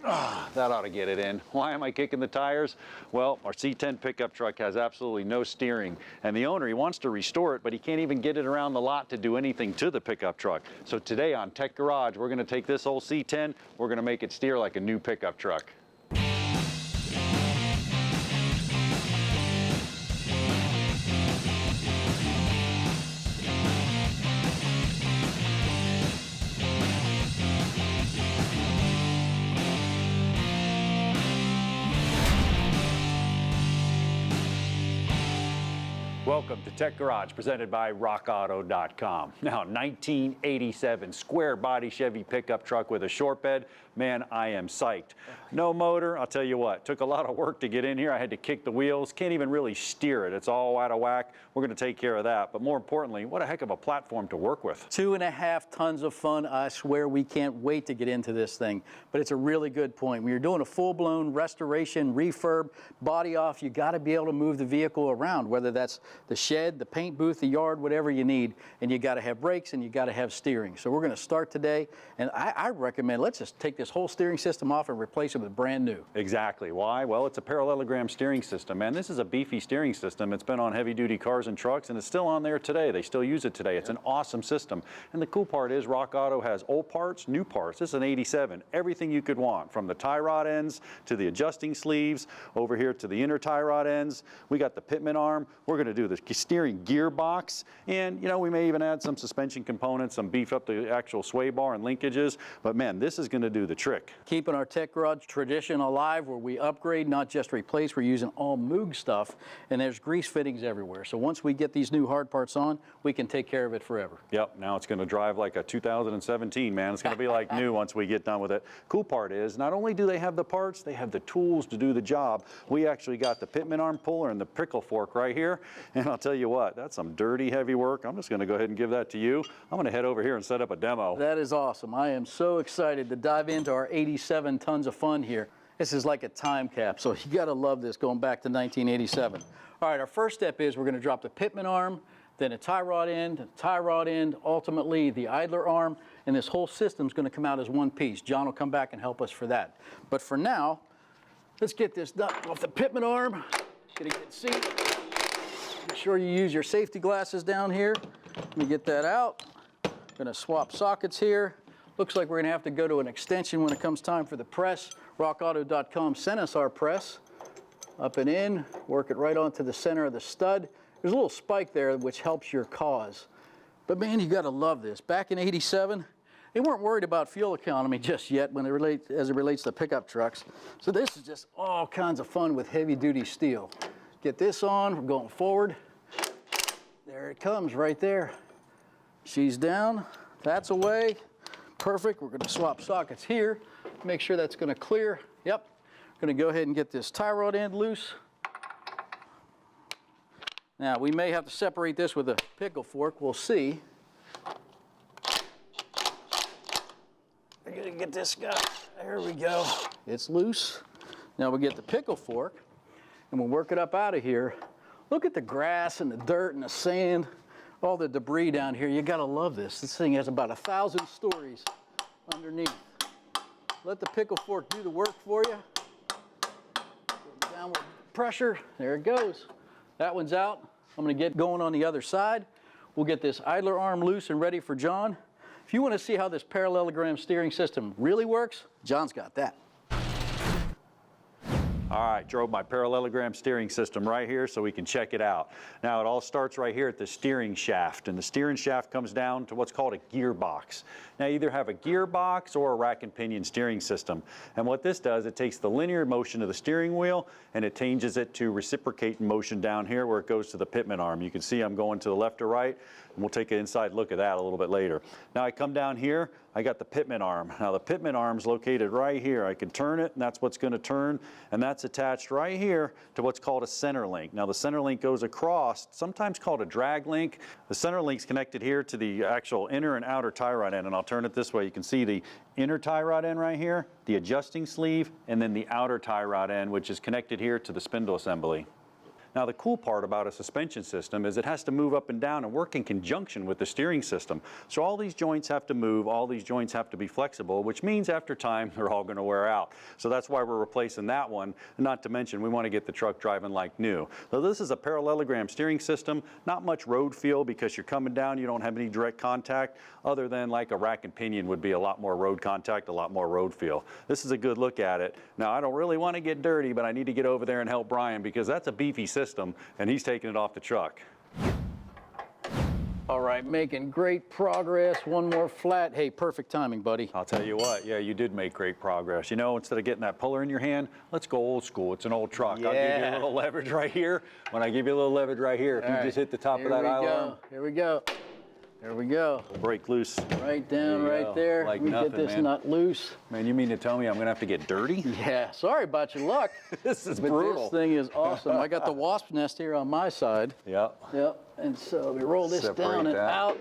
That ought to get it in. Why am I kicking the tires? Well, our C10 pickup truck has absolutely no steering, and the owner, he wants to restore it, but he can't even get it around the lot to do anything to the pickup truck. So today on Tech Garage, we're going to take this old C10, we're going to make it steer like a new pickup truck. Welcome to Tech Garage, presented by rockauto.com. Now, 1987 square body Chevy pickup truck with a short bed. Man, I am psyched. No motor, I'll tell you what, took a lot of work to get in here. I had to kick the wheels, can't even really steer it. It's all out of whack. We're going to take care of that. But more importantly, what a heck of a platform to work with. 2.5 tons of fun. I swear we can't wait to get into this thing. But it's a really good point. When you're doing a full-blown restoration, refurb, body off, you got to be able to move the vehicle around, whether that's the shed, the paint booth, the yard, whatever you need. And you got to have brakes and you got to have steering. So we're going to start today. And I recommend, let's just take this whole steering system off and replace it with brand new. Exactly. Why? Well, it's a parallelogram steering system, man. This is a beefy steering system. It's been on heavy-duty cars and trucks, and it's still on there today. They still use it today. It's an awesome system. And the cool part is Rock Auto has old parts, new parts. This is an 87. Everything you could want, from the tie rod ends to the adjusting sleeves, over here to the inner tie rod ends. We got the pitman arm. We're going to do the steering gearbox, and, you know, we may even add some suspension components, some beef up the actual sway bar and linkages. But, man, this is going to do the trick. Keeping our Tech Garage tradition alive, where we upgrade, not just replace. We're using all Moog stuff, and there's grease fittings everywhere. So once we get these new hard parts on, we can take care of it forever. Yep, now it's going to drive like a 2017, man. It's going to be like new once we get done with it. Cool part is, not only do they have the parts, they have the tools to do the job. We actually got the pitman arm puller and the pickle fork right here, and I'll tell you what, that's some dirty, heavy work. I'm just going to go ahead and give that to you. I'm going to head over here and set up a demo. That is awesome. I am so excited to dive into our 87 tons of fun here. This is like a time capsule. You got to love this, going back to 1987. All right, our first step is we're going to drop the pitman arm, then a tie rod end, ultimately the idler arm, and this whole system's going to come out as one piece. John will come back and help us for that. But for now, let's get this done off the pitman arm. Get a good seat. Make sure you use your safety glasses down here. Let me get that out. Going to swap sockets here. Looks like we're going to have to go to an extension when it comes time for the press. RockAuto.com sent us our press. Up and in, work it right onto the center of the stud. There's a little spike there which helps your cause. But man, you got to love this. Back in 87, they weren't worried about fuel economy just yet as it relates to pickup trucks. So this is just all kinds of fun with heavy-duty steel. Get this on, we're going forward. There it comes right there. She's down, that's away. Perfect. We're going to swap sockets here. Make sure that's going to clear. Yep. Going to go ahead and get this tie rod end loose. Now, we may have to separate this with a pickle fork. We'll see. We're going to get this guy. There we go. It's loose. Now we get the pickle fork, and we'll work it up out of here. Look at the grass and the dirt and the sand. All the debris down here. You gotta love this. This thing has about 1,000 stories underneath. Let the pickle fork do the work for you. Downward pressure, there it goes. That one's out. I'm gonna get going on the other side. We'll get this idler arm loose and ready for John. If you wanna see how this parallelogram steering system really works, John's got that. All right, drove my parallelogram steering system right here so we can check it out. Now, it all starts right here at the steering shaft, and the steering shaft comes down to what's called a gearbox. Now, you either have a gearbox or a rack and pinion steering system. And what this does, it takes the linear motion of the steering wheel and it changes it to reciprocating motion down here where it goes to the pitman arm. You can see I'm going to the left or right, and we'll take an inside look at that a little bit later. Now, I come down here, I got the pitman arm. Now, the pitman arm's located right here. I can turn it, and that's what's going to turn, and that's attached right here to what's called a center link. Now, the center link goes across, sometimes called a drag link. The center link's connected here to the actual inner and outer tie rod end, and I'll turn it this way. You can see the inner tie rod end right here, the adjusting sleeve, and then the outer tie rod end, which is connected here to the spindle assembly. Now the cool part about a suspension system is it has to move up and down and work in conjunction with the steering system. So all these joints have to move, all these joints have to be flexible, which means after time they're all going to wear out. So that's why we're replacing that one. Not to mention we want to get the truck driving like new. So this is a parallelogram steering system, not much road feel because you're coming down, you don't have any direct contact other than like a rack and pinion would be a lot more road contact, a lot more road feel. This is a good look at it. Now I don't really want to get dirty, but I need to get over there and help Bryan because that's a beefy system and he's taking it off the truck. All right, making great progress. One more flat. Hey, perfect timing, buddy. I'll tell you what, yeah, you did make great progress. You know, instead of getting that puller in your hand, let's go old school. It's an old truck. Yeah. I'll give you a little leverage right here. When I give you a little leverage right here, if you just hit the top of that I-arm. Here we go. There we go. Break loose. Right down, right there. Like we nothing, get this man. nut loose. Man, you mean to tell me I'm going to have to get dirty? Yeah, sorry about your luck. This is But brutal. this thing is awesome. I got the wasp nest here on my side. Yep. Yep, and so we roll this Separate down and that. out.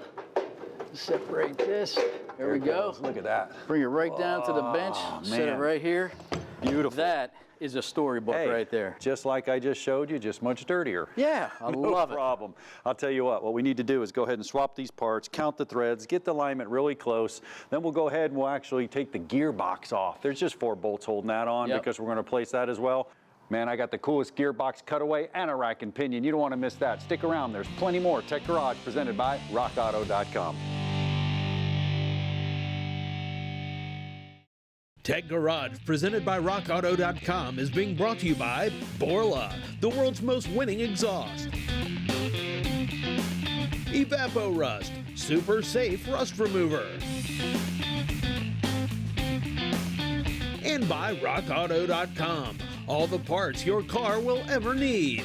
Separate this. There we go. Look at that. Bring it right down to the bench. Set it man. right here. Beautiful. That is a storybook Hey, right there. just like I just showed you, just much dirtier. Yeah, I No love it. problem. I'll tell you what we need to do is go ahead and swap these parts, count the threads, get the alignment really close. Then we'll go ahead and we'll actually take the gearbox off. There's just 4 bolts holding that on Yep. because we're going to replace that as well. Man, I got the coolest gearbox cutaway and a rack and pinion. You don't want to miss that. Stick around. There's plenty more. Tech Garage presented by rockauto.com. Tech Garage, presented by RockAuto.com, is being brought to you by Borla, the world's most winning exhaust. Evapo-Rust, super safe rust remover. And by RockAuto.com, all the parts your car will ever need.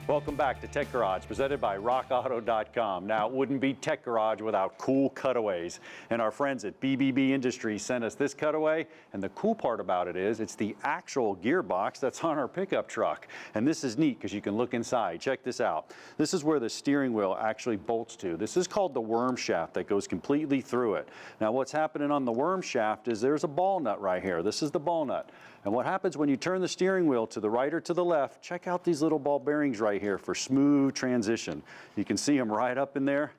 Welcome back to Tech Garage, presented by rockauto.com. Now, it wouldn't be Tech Garage without cool cutaways. And our friends at BBB Industries sent us this cutaway. And the cool part about it is it's the actual gearbox that's on our pickup truck. And this is neat because you can look inside. Check this out. This is where the steering wheel actually bolts to. This is called the worm shaft that goes completely through it. Now, what's happening on the worm shaft is there's a ball nut right here. This is the ball nut. And what happens when you turn the steering wheel to the right or to the left, check out these little ball bearings right here for smooth transition. You can see them right up in there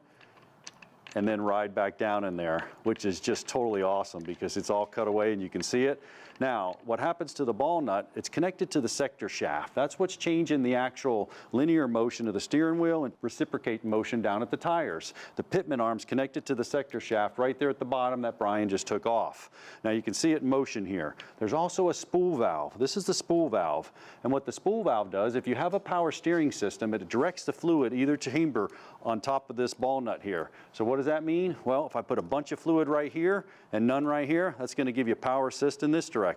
and then ride back down in there, which is just totally awesome because it's all cut away and you can see it. Now, what happens to the ball nut, it's connected to the sector shaft. That's what's changing the actual linear motion of the steering wheel and reciprocate motion down at the tires. The pitman arm's connected to the sector shaft right there at the bottom that Bryan just took off. Now you can see it in motion here. There's also a spool valve. This is the spool valve. And what the spool valve does, if you have a power steering system, it directs the fluid either chamber on top of this ball nut here. So what does that mean? Well, if I put a bunch of fluid right here and none right here, that's going to give you power assist in this direction.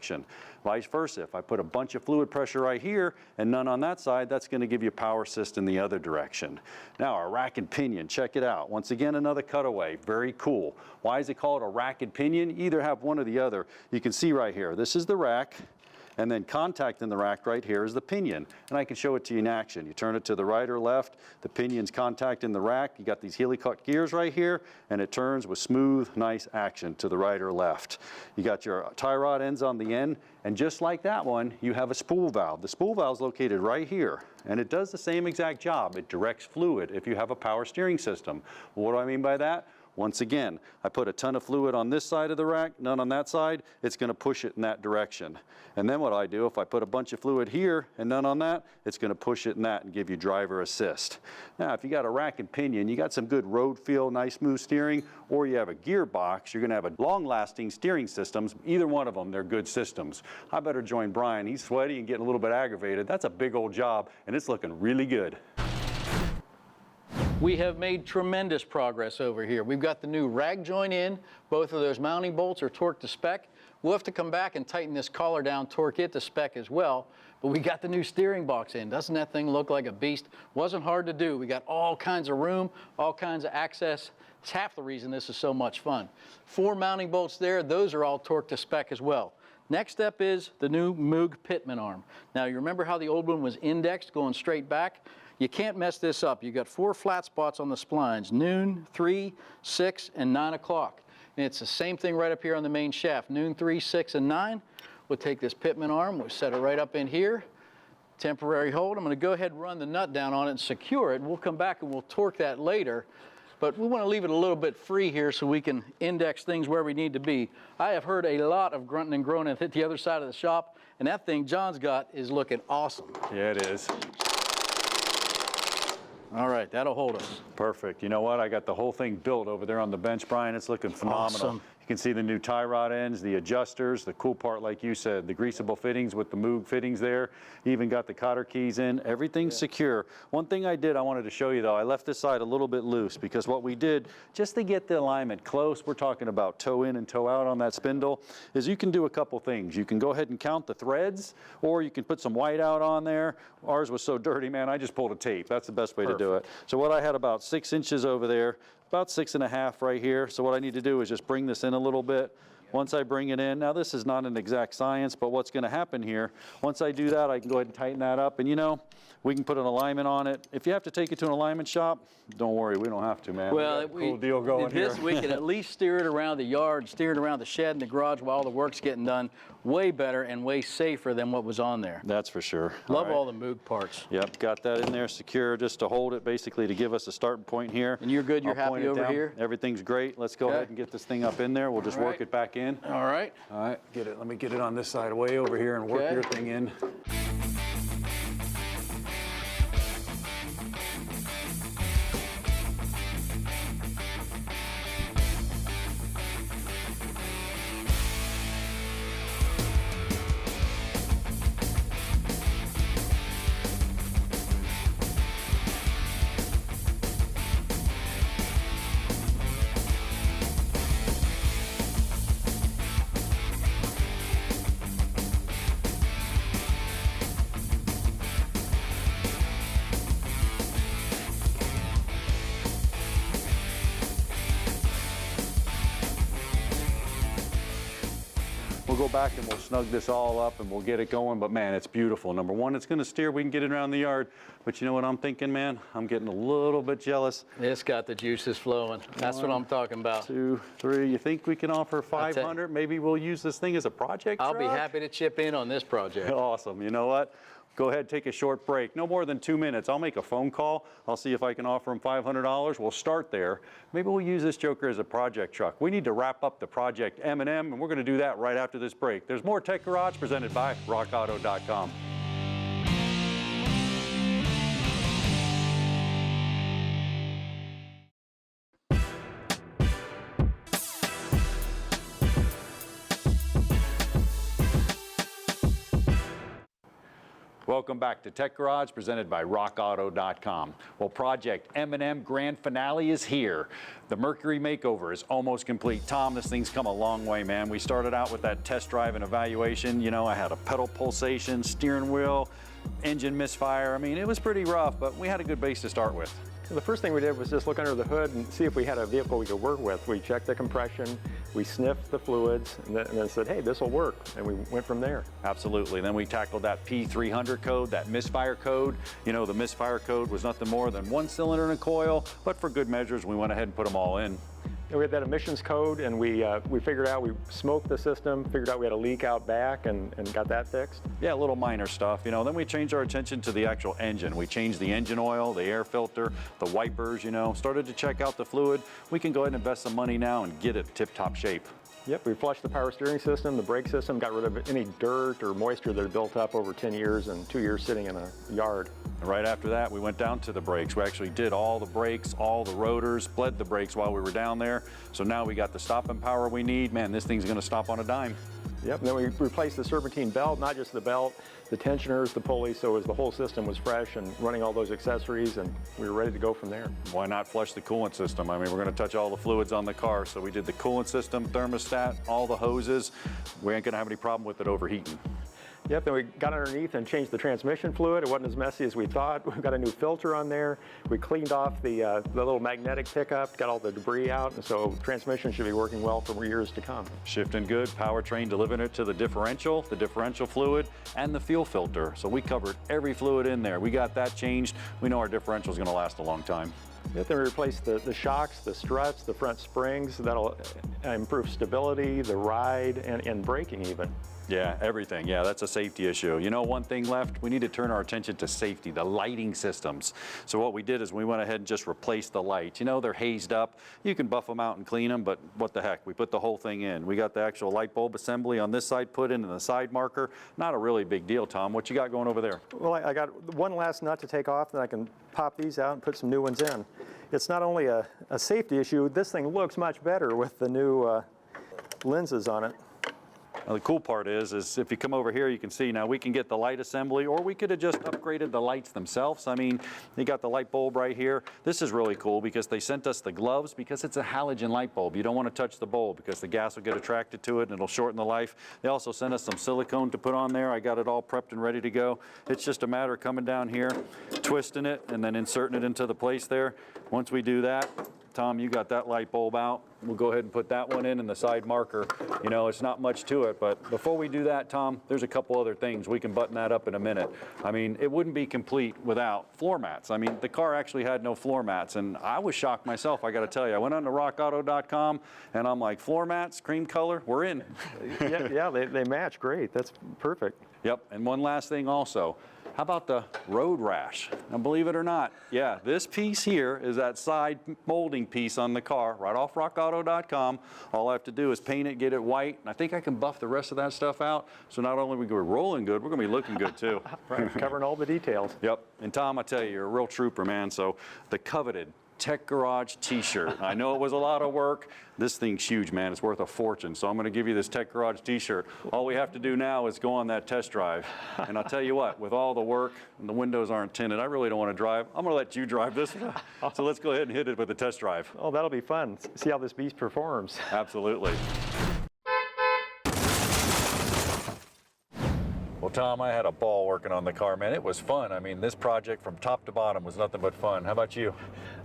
Vice versa, if I put a bunch of fluid pressure right here and none on that side, that's going to give you power assist in the other direction. Now our rack and pinion, check it out. Once again, another cutaway, very cool. Why is it called a rack and pinion? Either have one or the other. You can see right here, this is the rack. And then contact in the rack right here is the pinion. And I can show it to you in action. You turn it to the right or left, the pinion's contact in the rack. You got these helicut gears right here, and it turns with smooth, nice action to the right or left. You got your tie rod ends on the end, and just like that one, you have a spool valve. The spool valve is located right here, and it does the same exact job. It directs fluid if you have a power steering system. Well, what do I mean by that? Once again, I put a ton of fluid on this side of the rack, none on that side, it's going to push it in that direction. And then what I do, if I put a bunch of fluid here and none on that, it's going to push it in that and give you driver assist. Now, if you got a rack and pinion, you got some good road feel, nice smooth steering, or you have a gearbox, you're going to have a long-lasting steering systems. Either one of them, they're good systems. I better join Bryan. He's sweaty and getting a little bit aggravated. That's a big old job, and it's looking really good. We have made tremendous progress over here. We've got the new rag joint in. Both of those mounting bolts are torqued to spec. We'll have to come back and tighten this collar down, torque it to spec as well. But we got the new steering box in. Doesn't that thing look like a beast? Wasn't hard to do. We got all kinds of room, all kinds of access. It's half the reason this is so much fun. 4 mounting bolts there. Those are all torqued to spec as well. Next step is the new Moog pitman arm. Now, you remember how the old one was indexed going straight back? You can't mess this up. You've got 4 flat spots on the splines, noon, 3, 6, and 9 o'clock. And it's the same thing right up here on the main shaft, noon, 3, 6, and 9. We'll take this pitman arm, we'll set it right up in here, temporary hold. I'm going to go ahead and run the nut down on it and secure it. We'll come back and we'll torque that later. But we want to leave it a little bit free here so we can index things where we need to be. I have heard a lot of grunting and groaning at the other side of the shop, and that thing John's got is looking awesome. Yeah, it is. All right, that'll hold us. Perfect. You know what? I got the whole thing built over there on the bench, Brian. It's looking phenomenal. Awesome. You can see the new tie rod ends, the adjusters, the cool part, like you said, the greasable fittings with the Moog fittings there. Even got the cotter keys in. Everything's secure. One thing I wanted to show you though, I left this side a little bit loose because what we did, just to get the alignment close, we're talking about toe in and toe out on that spindle, is you can do a couple things. You can go ahead and count the threads, or you can put some white out on there. Ours was so dirty, man, I just pulled a tape. That's the best way to do it. So what I had about 6 inches over there, about 6.5 right here. So what I need to do is just bring this in a little bit. Once I bring it in, now this is not an exact science, but what's going to happen here, once I do that, I can go ahead and tighten that up, and you know, we can put an alignment on it. If you have to take it to an alignment shop, don't worry, we don't have to, man. Well, cool deal going here. We can at least steer it around the yard, steer it around the shed and the garage while the work's getting done. Way better and way safer than what was on there. That's for sure. Love all the Moog parts. Yep, got that in there secure just to hold it, basically to give us a starting point here. And you're good, you're happy over here? Everything's great. Let's go ahead and get this thing up in there. We'll just work it back in. All right. All right, let me get it on this side way over here and work your thing in. We'll go back and we'll snug this all up and we'll get it going, but man, it's beautiful. Number one, it's gonna steer, we can get it around the yard, but you know what I'm thinking, man? I'm getting a little bit jealous. It's got the juices flowing. That's what I'm talking about. 2, 3, you think we can offer 500? Maybe we'll use this thing as a project I'll truck? be happy to chip in on this project. Awesome, you know what? Go ahead, take a short break, no more than 2 minutes. I'll make a phone call. I'll see if I can offer them $500. We'll start there. Maybe we'll use this joker as a project truck. We need to wrap up the project M&M, and we're gonna do that right after this break. There's more Tech Garage presented by rockauto.com. Welcome back to Tech Garage, presented by rockauto.com. Well, Project M&M Grand Finale is here. The Mercury makeover is almost complete. Tom, this thing's come a long way, man. We started out with that test drive and evaluation. You know, I had a pedal pulsation, steering wheel, engine misfire. I mean, it was pretty rough, but we had a good base to start with. The first thing we did was just look under the hood and see if we had a vehicle we could work with. We checked the compression, we sniffed the fluids, and then said, hey, this will work. And we went from there. Absolutely. Then we tackled that P300 code, that misfire code. You know, the misfire code was nothing more than 1 cylinder and a coil, but for good measures, we went ahead and put them all in. And we had that emissions code, and we figured out, we smoked the system, figured out we had a leak out back, and got that fixed. Yeah, little minor stuff, you know. Then we changed our attention to the actual engine. We changed the engine oil, the air filter, the wipers, you know, started to check out the fluid. We can go ahead and invest some money now and get it tip-top shape. Yep, we flushed the power steering system, the brake system, got rid of any dirt or moisture that had built up over 10 years and 2 years sitting in a yard. And right after that, we went down to the brakes. We actually did all the brakes, all the rotors, bled the brakes while we were down there. So now we got the stopping power we need. Man, this thing's gonna stop on a dime. Yep, and then we replaced the serpentine belt, not just the belt, the tensioners, the pulleys, so as the whole system was fresh and running all those accessories, and we were ready to go from there. Why not flush the coolant system? I mean, we're gonna touch all the fluids on the car, so we did the coolant system, thermostat, all the hoses. We ain't gonna have any problem with it overheating. Yep, then we got underneath and changed the transmission fluid. It wasn't as messy as we thought. We've got a new filter on there. We cleaned off the little magnetic pickup, got all the debris out, and so transmission should be working well for years to come. Shifting good, powertrain delivering it to the differential fluid, and the fuel filter. So we covered every fluid in there. We got that changed. We know our differential is gonna last a long time. Yep, then we replaced the shocks, the struts, the front springs. That'll improve stability, the ride, and braking even. Yeah, everything. Yeah, that's a safety issue. You know, one thing left, we need to turn our attention to safety, the lighting systems. So what we did is we went ahead and just replaced the lights. You know, they're hazed up. You can buff them out and clean them, but what the heck, we put the whole thing in. We got the actual light bulb assembly on this side put in and the side marker. Not a really big deal, Tom. What you got going over there? Well, I got one last nut to take off, then I can pop these out and put some new ones in. It's not only a safety issue, this thing looks much better with the new lenses on it. Now, the cool part is if you come over here, you can see now we can get the light assembly, or we could have just upgraded the lights themselves. I mean, you got the light bulb right here. This is really cool because they sent us the gloves because it's a halogen light bulb. You don't want to touch the bulb because the gas will get attracted to it and it'll shorten the life. They also sent us some silicone to put on there. I got it all prepped and ready to go. It's just a matter of coming down here, twisting it, and then inserting it into the place there. Once we do that, Tom, you got that light bulb out. We'll go ahead and put that one in the side marker. You know, it's not much to it, but before we do that, Tom, there's a couple other things. We can button that up in a minute. I mean, it wouldn't be complete without floor mats. I mean, the car actually had no floor mats, and I was shocked myself, I got to tell you. I went on to rockauto.com, and I'm like, floor mats, cream color, we're in. Yeah, they match great. That's perfect. Yep, and one last thing also. How about the road rash? Now, believe it or not, yeah, this piece here is that side molding piece on the car, right off rockauto.com. All I have to do is paint it, get it white, and I think I can buff the rest of that stuff out. So not only are we rolling good, we're gonna be looking good too. Right, covering all the details. Yep, and Tom, I tell you, you're a real trooper, man. So the coveted Tech Garage t-shirt. I know it was a lot of work. This thing's huge, man. It's worth a fortune. So I'm going to give you this Tech Garage t-shirt. All we have to do now is go on that test drive. And I'll tell you what, with all the work and the windows aren't tinted, I really don't want to drive. I'm going to let you drive this. So let's go ahead and hit it with the test drive. Oh, that'll be fun. See how this beast performs. Absolutely. Well, Tom, I had a ball working on the car, man. It was fun. I mean, this project from top to bottom was nothing but fun. How about you?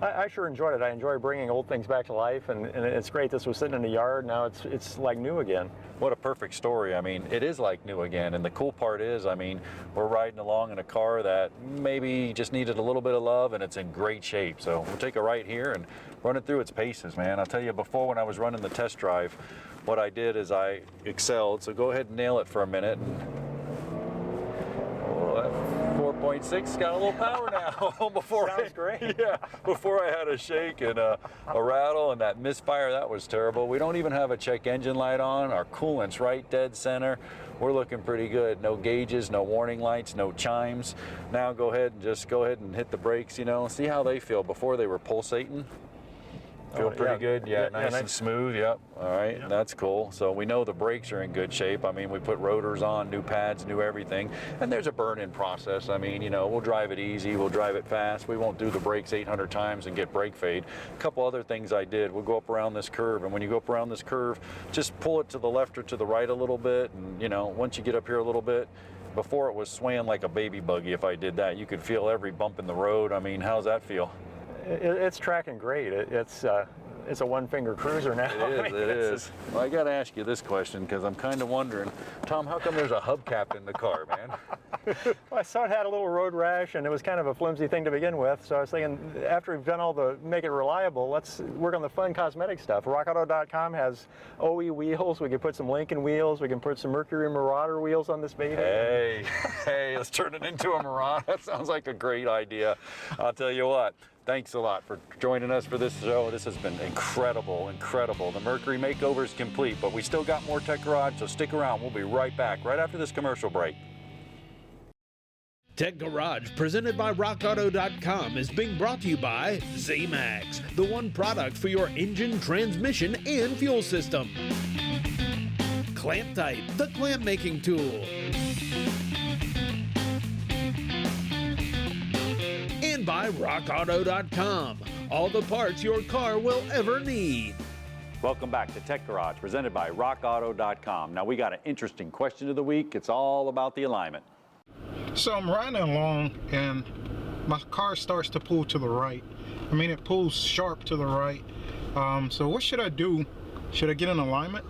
I sure enjoyed it. I enjoy bringing old things back to life, and it's great. This was sitting in the yard. Now it's like new again. What a perfect story. I mean, it is like new again. And the cool part is, I mean, we're riding along in a car that maybe just needed a little bit of love, and it's in great shape. So we'll take a right here and run it through its paces, man. I'll tell you, before when I was running the test drive, what I did is I excelled. So go ahead and nail it for a minute. 4.6 got a little power now. Sounds great. Yeah, before I had a shake and a rattle and that misfire, that was terrible. We don't even have a check engine light on. Our coolant's right dead center. We're looking pretty good. No gauges, no warning lights, no chimes. Now go ahead and hit the brakes, you know, see how they feel. Before they were pulsating. Feel pretty good, yeah, nice and smooth, yep. All right, that's cool. So we know the brakes are in good shape. I mean, we put rotors on, new pads, new everything, and there's a burn-in process. I mean, you know, we'll drive it easy, we'll drive it fast. We won't do the brakes 800 times and get brake fade. A couple other things I did, we'll go up around this curve, and when you go up around this curve, just pull it to the left or to the right a little bit, and you know, once you get up here a little bit, before it was swaying like a baby buggy. If I did that, you could feel every bump in the road. I mean, how's that feel? It's tracking great. It's a one-finger cruiser now. It is. Well, I got to ask you this question because I'm kind of wondering, Tom, how come there's a hubcap in the car, man? Well, I saw it had a little road rash, and it was kind of a flimsy thing to begin with. So I was thinking, after we've done all the make it reliable, let's work on the fun cosmetic stuff. RockAuto.com has OE wheels. We can put some Lincoln wheels. We can put some Mercury Marauder wheels on this baby. Hey, let's turn it into a Marauder. That sounds like a great idea. I'll tell you what. Thanks a lot for joining us for this show. This has been incredible, incredible. The Mercury makeover is complete, but we still got more Tech Garage, so stick around. We'll be right back, right after this commercial break. Tech Garage, presented by rockauto.com, is being brought to you by Z-Max, the one product for your engine, transmission, and fuel system. Clamp Type, the clamp making tool. And by rockauto.com, all the parts your car will ever need. Welcome back to Tech Garage, presented by rockauto.com. Now we got an interesting question of the week. It's all about the alignment. So I'm riding along and my car starts to pull to the right. I mean, it pulls sharp to the right. So what should I do? Should I get an alignment?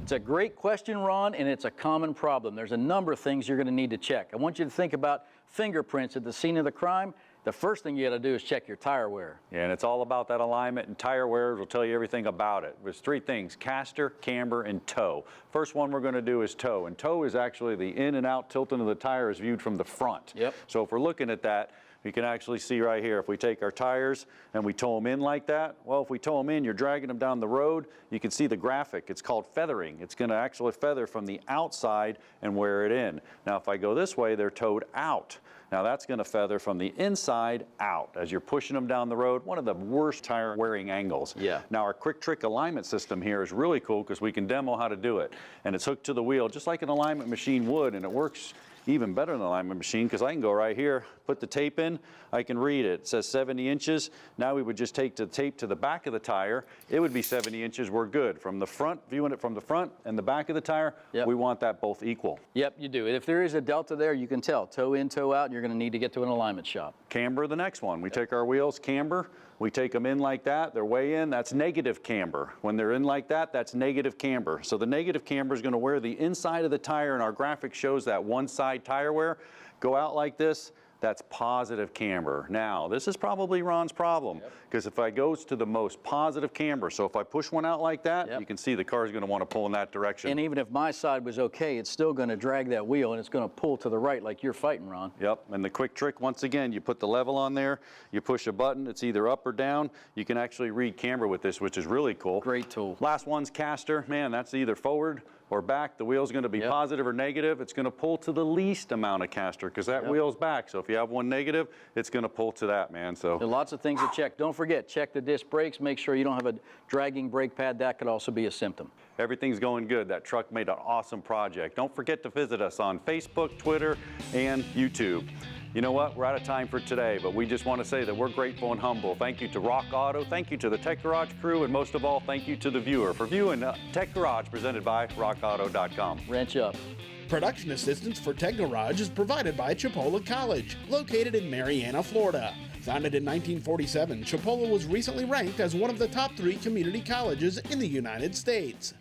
It's a great question, Ron, and it's a common problem. There's a number of things you're going to need to check. I want you to think about fingerprints at the scene of the crime. the first thing you got to do is check your tire wear. Yeah, and it's all about that alignment, and tire wear will tell you everything about it. There's three things: caster, camber, and toe. First one we're going to do is toe, and toe is actually the in and out tilting of the tire is viewed from the front. Yep. So if we're looking at that, you can actually see right here, if we take our tires and we toe them in like that, well, if we toe them in, you're dragging them down the road, you can see the graphic. It's called feathering. It's going to actually feather from the outside and wear it in. Now, if I go this way, they're towed out. Now, that's going to feather from the inside out as you're pushing them down the road. One of the worst tire wearing angles. Yeah. Now, our quick trick alignment system here is really cool because we can demo how to do it. And it's hooked to the wheel just like an alignment machine would, and it works even better than an alignment machine because I can go right here, put the tape in, I can read it. It says 70 inches. Now we would just take the tape to the back of the tire. It would be 70 inches. We're good. From the front, viewing it from the front and the back of the tire, Yep. we want that both equal. Yep, you do. If there is a delta there, you can tell. Toe in, toe out, you're going to need to get to an alignment shop. Camber, the next one. We take our wheels, camber, we take them in like that, they're way in, that's negative camber. When they're in like that, that's negative camber. So the negative camber is going to wear the inside of the tire, and our graphic shows that one side tire wear. Go out like this, that's positive camber. Now, this is probably Ron's problem, because if I goes to the most positive camber, so if I push one out like that, Yep. you can see the car is going to want to pull in that direction. And even if my side was okay, it's still going to drag that wheel, and it's going to pull to the right like you're fighting, Ron. Yep, and the quick trick, once again, you put the level on there, you push a button, it's either up or down. You can actually read camber with this, which is really cool. Great tool. Last one's caster. Man, that's either forward or back. The wheel's going to be Yep. positive or negative. It's going to pull to the least amount of caster because that wheel's back. So if you have one negative, it's going to pull to that, man. So There are lots of things to check. Don't forget, check the disc brakes. Make sure you don't have a dragging brake pad. That could also be a symptom. everything's going good. That truck made an awesome project. Don't forget to visit us on Facebook, Twitter, and YouTube. You know what? We're out of time for today, but we just want to say that we're grateful and humble. Thank you to Rock Auto, thank you to the Tech Garage crew, and most of all, thank you to the viewer for viewing Tech Garage presented by rockauto.com. Wrench up. Production assistance for Tech Garage is provided by Chipola College, located in Marianna, Florida. Founded in 1947, Chipola was recently ranked as one of the top 3 community colleges in the United States.